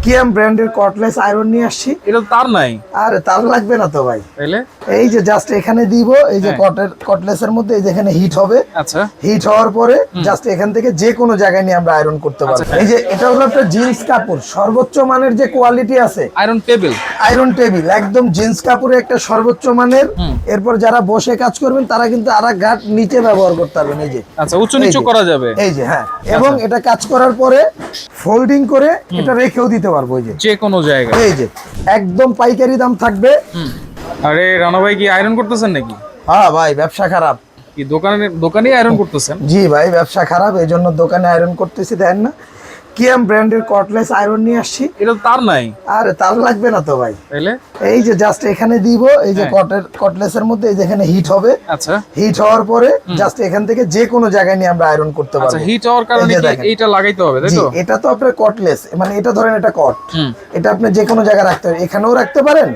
কিয়াম ব্র্যান্ডের cordless iron নিয়ে আসছি। এটা তো তার নাই। আরে তার লাগবে না তো ভাই, তাইলে এই যে জাস্ট এখানে দিব, এই যে কর্ডলেসের মধ্যে এই যে এখানে হিট হবে। আচ্ছা হিট হওয়ার পরে জাস্ট এখান থেকে যে কোনো জায়গায় নিয়ে আমরা আয়রন করতে পারবো। এই যে এটা হলো একটা জিন্স কাপড়, সর্বোচ্চ মানের যে কোয়ালিটি আছে। আয়রন টেবিল, আয়রন টেবিল একদম জিন্স কাপড়ে একটা সর্বোচ্চ মানের। এরপর যারা বসে কাজ করবেন তারা কিন্তু আরেক ঘাট নিচে ব্যবহার করতে পারবেন। এই যে আচ্ছা উঁচু নিচু করা যাবে। এই যে হ্যাঁ, এবং এটা কাজ করার পরে ফোল্ডিং করে এটা রেখেও দিতে পারবো। এই যে কোনো জায়গায়, এই যে একদম পাইকারি দাম থাকবে। আরে রানা ভাই কি আয়রন করতেছেন নাকি? হ্যাঁ ভাই, ব্যবসা খারাপ। কি দোকানে আয়রন করতেছেন? জি ভাই, ব্যবসা খারাপ, এই জন্য দোকানে আয়রন করতেছি। দেখেন না, কিয়াম ব্র্যান্ডের কর্ডলেস আয়রন নিয়ে আসছি। এটা তো তার নাই। আরে তার লাগবে না তো ভাই, তাইলে এই যে জাস্ট এখানে দিব, এই যে কর্ডলেসের মধ্যে এই যে এখানে হিট হবে। আচ্ছা হিট হওয়ার পরে জাস্ট এখান থেকে যে কোনো জায়গায় নিয়ে আমরা আয়রন করতে পারবো। আচ্ছা হিট হওয়ার কারণে কি এইটা লাগাইতে হবে, তাই তো? এটা তো আপনার কর্ডলেস, মানে এটা ধরেন এটা কট, এটা আপনি যে কোনো জায়গায় রাখতে পারেন, এখানেও রাখতে পারেন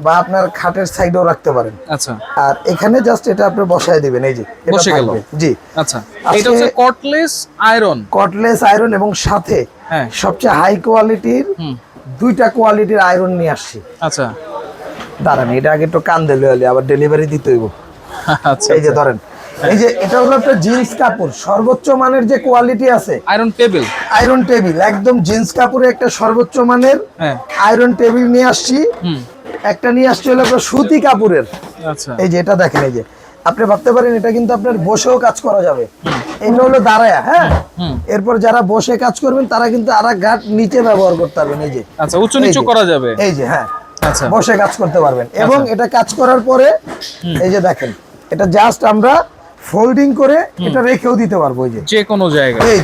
বা আপনার খাটের সাইডেও রাখতে পারেন। আচ্ছা, আর এখানে জাস্ট এটা আপনি বসায় দিবেন, এই যে এটা বসে গেল। থাকবে। জি আচ্ছা, এটা হচ্ছে কর্ডলেস আয়রন। কর্ডলেস আয়রন এবং সাথে সবচেয়ে হাই কোয়ালিটির দুইটা কোয়ালিটির আয়রন নিয়ে আসছি। আচ্ছা দাঁড়ান, এটা আগে একটু কান দিলে হলে আবার ডেলিভারি দিতে হইব। আচ্ছা, এই যে ধরেন, এই যে এটা হলো একটা জিন্স কাপড়, সর্বোচ্চ মানের যে কোয়ালিটি আছে। আয়রন টেবিল, আয়রন টেবিল একদম জিন্স কাপড়ে একটা সর্বোচ্চ মানের আয়রন টেবিল নিয়ে আসছি। একটা নিয়ে আসছি হলো আপনার সুতি কাপড়ের। আচ্ছা, এই যে এটা দেখেন, এই যে আপনি ভাবতে পারেন এটা কিন্তু আপনার বসেও কাজ করা যাবে। এটা হলো দাঁড়ায়া, হ্যাঁ। এরপর যারা বসে কাজ করবেন তারা কিন্তু আরেক ঘাট নিচে ব্যবহার করতে পারবেন। এই যে আচ্ছা উঁচু নিচু করা যাবে। এই যে হ্যাঁ, আচ্ছা বসে কাজ করতে পারবেন। এবং এটা কাজ করার পরে এই যে দেখেন, এটা জাস্ট আমরা ফোল্ডিং করে এটা রেখেও দিতে পারবো। এই যে কোনো জায়গায়, এই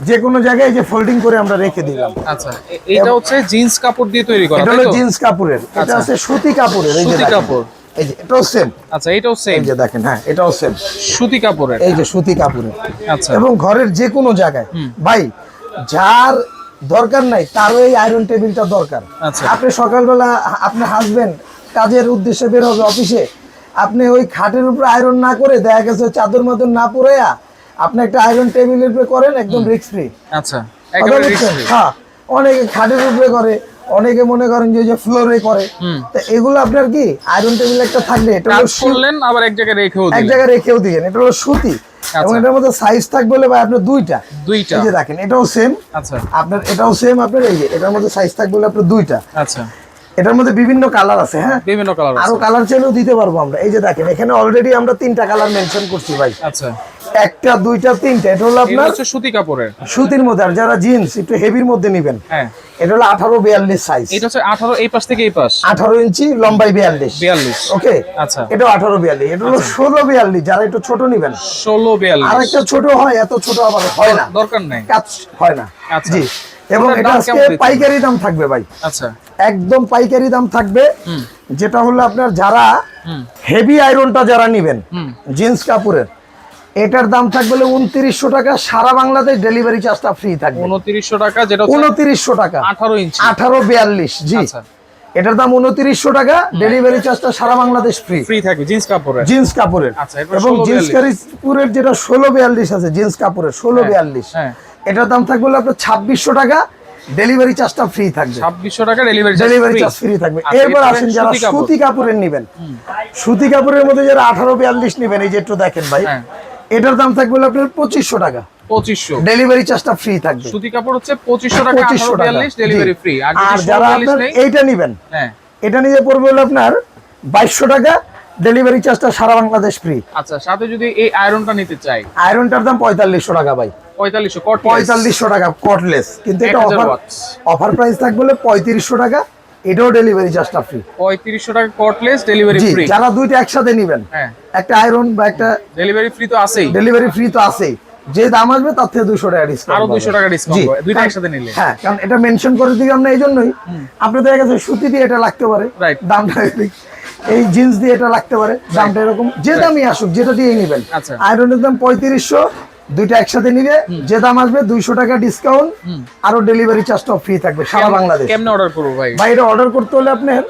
যে কোনো জায়গায় যে ফোল্ডিং করে আমরা রেখে দিলাম। আচ্ছা, এটা হচ্ছে জিন্স কাপড় দিয়ে তৈরি করা, এটা হলো জিন্স কাপড়ের, এটা হচ্ছে সুতি কাপড়ের। এই যে সুতি কাপড়, এই যে এটাও সেম। আচ্ছা এটাও সেম, এই যে দেখেন, হ্যাঁ এটাও সেম সুতি কাপড়ের। এই যে সুতি কাপড়ের। আচ্ছা, এবং ঘরের যে কোনো জায়গায় ভাই, যার দরকার নাই তারও এই আয়রন টেবিলটা দরকার। আচ্ছা, আপনি সকালবেলা আপনার হাজবেন্ড কাজের উদ্দেশ্যে বের হবে অফিসে, আপনি ওই খাটের উপরে আয়রন না করে দেখা গেছে চাদর মাদর না পরাইয়া আপনি একটা আয়রন টেবিলের উপরে করেন, একদম রিস্ক ফ্রি। আচ্ছা, একেবারে রিস্ক ফ্রি। হ্যাঁ, অনেকে খাটের উপরে করে, অনেকে মনে করেন যে ফ্লোরে করে। তো এগুলো আপনার কি আয়রন টেবিল একটা থাকলে এটা হলো শুনলেন, আবার এক জায়গায় রেখেও দিলেন। এটা হলো সুতি এবং এটার মধ্যে সাইজ থাকবে বলে ভাই আপনার দুইটা। এই যে দেখেন, এটাও সেম। আচ্ছা, আপনার এটাও সেম, আপনার এই যে এটার মধ্যে সাইজ থাকবে বলে আপনার দুইটা। আচ্ছা, এটার মধ্যে বিভিন্ন কালার আছে। হ্যাঁ, বিভিন্ন কালার আছে, আরো কালার চাইলেও দিতে পারবো আমরা। এই যে দেখেন, এখানে অলরেডি আমরা তিনটা কালার মেনশন করছি ভাই। আচ্ছা, একটা দুইটা তিনটা। এটা হলো আপনার সুতি কাপড়ের, সুতির মধ্যে। আর যারা জিন্স একটু হেভির মধ্যে নেবেন, এটা হলো 18-42 সাইজ। এটা হচ্ছে 18, এই পাশ থেকে এই পাশ 18 ইঞ্চি, লম্বাই 42। ওকে, আচ্ছা, এটা 18-42। এটা হলো 16-42, যারা একটু ছোট নেবেন। 16-42 আর একটা ছোট হয়, এত ছোট আবার হয় না, দরকার নাই, কাজ হয় না। জি, এবং এটা আজকে পাইকারি দাম থাকবে ভাই। আচ্ছা, একদম পাইকারি দাম থাকবে। যেটা হলো আপনার যারা হেভি আয়রনটা যারা নেবেন জিন্স কাপড়ের, এটার দাম থাকবে 2900 টাকা। সারা বাংলাদেশ ডেলিভারি চার্জটা ফ্রি থাকবে। 2900 টাকা, যেটা 2900 টাকা, 18 ইঞ্চি, 18-42। জি, এটার দাম 2900 টাকা, ডেলিভারি চার্জটা সারা বাংলাদেশ ফ্রি থাকবে জিন্স কাপড়ের। এবং জিন্স কাপড়ের যেটা 16-42 আছে, জিন্স কাপড়ের 16-42, এটার দাম থাকবে আপনার 2600 টাকা, ডেলিভারি চার্জটা ফ্রি থাকবে। 2600 টাকা ডেলিভারি চার্জ ফ্রি থাকবে। এরপর আসেন যারা সুতি কাপড়ের নেবেন, সুতি কাপড়ের মধ্যে যারা 18-42 নেবেন, এই যে একটু দেখেন ভাই, এটার দাম থাকবে আপনার 2500 টাকা, 2500, ডেলিভারি চার্জটা ফ্রি থাকবে। সুতি কাপড় হচ্ছে 2500 টাকা, 18-42 ডেলিভারি ফ্রি। আর যারা আপনার এইটা নেবেন, এটা নিয়ে পড়বে হলো আপনার 2200 টাকা, ডেলিভারি চার্জটা সারা বাংলাদেশ ফ্রি। আচ্ছা, সাথে যদি এই আয়রনটা নিতে চাই, আয়রনটার দাম 4500 টাকা ভাই। 4500 টাকা কর্ডলেস, কিন্তু এটা অফার প্রাইস থাকবে হলো 3500 টাকা, এটাও ডেলিভারি চার্জটা ফ্রি। 3500 টাকা কর্ডলেস, ডেলিভারি ফ্রি। যারা দুইটা একসাথে নেবেন, একটা আয়রন বা একটা ডেলিভারি ফ্রি তো আছেই, যে দাম আসবে তার থেকে 200 টাকা ডিসকাউন্ট, আরো 200 টাকা ডিসকাউন্ট হবে দুইটা একসাথে নিলে। হ্যাঁ, কারণ এটা মেনশন করে দিই আমরা এই জন্যই। আপনি দেখা গেছে সুতি দিয়ে এটা লাগতে পারে, দামটা এই জিন্স দিয়ে এটা লাগতে পারে, দামটা এরকম। যে দামই আসুক, যেটা দিয়েই নেবেন। আয়রনের দাম 3500, দুইটা একসাথে নিলে যে দাম আসবে 200 টাকা ডিসকাউন্ট, আরো ডেলিভারি চার্জটা ফ্রি থাকবে সারা বাংলাদেশ। কেমনে অর্ডার করব ভাই? ভাই, এটা অর্ডার করতে হলে আপনার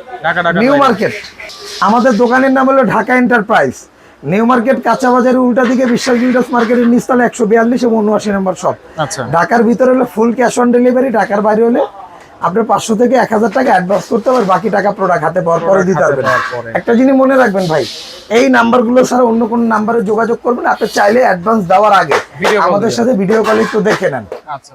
নিউ মার্কেট, আমাদের দোকানের নাম হলো ঢাকা এন্টারপ্রাইজ, নিউ মার্কেট, কাঁচা বাজারের উল্টা দিকে বিশ্বাস বিল্ডার্স মার্কেটের নিচতলা 142 এবং 79 নম্বর শপ। আচ্ছা, ঢাকার ভিতরে হলে ফুল ক্যাশ অন ডেলিভারি, ঢাকার বাইরে হলে আপনি 500 থেকে 1000 টাকা অ্যাডভান্স করতে পারবেন, বাকি টাকা প্রোডাক্ট হাতে পাওয়ার পরে দিতে পারবেন। একটা জিনিস মনে রাখবেন ভাই, এই নাম্বারগুলো ছাড়া অন্য কোন নাম্বারে যোগাযোগ করবেন, আপনি চাইলে অ্যাডভান্স দেওয়ার আগে আমাদের সাথে ভিডিও কলে একটু দেখে নেন। আচ্ছা।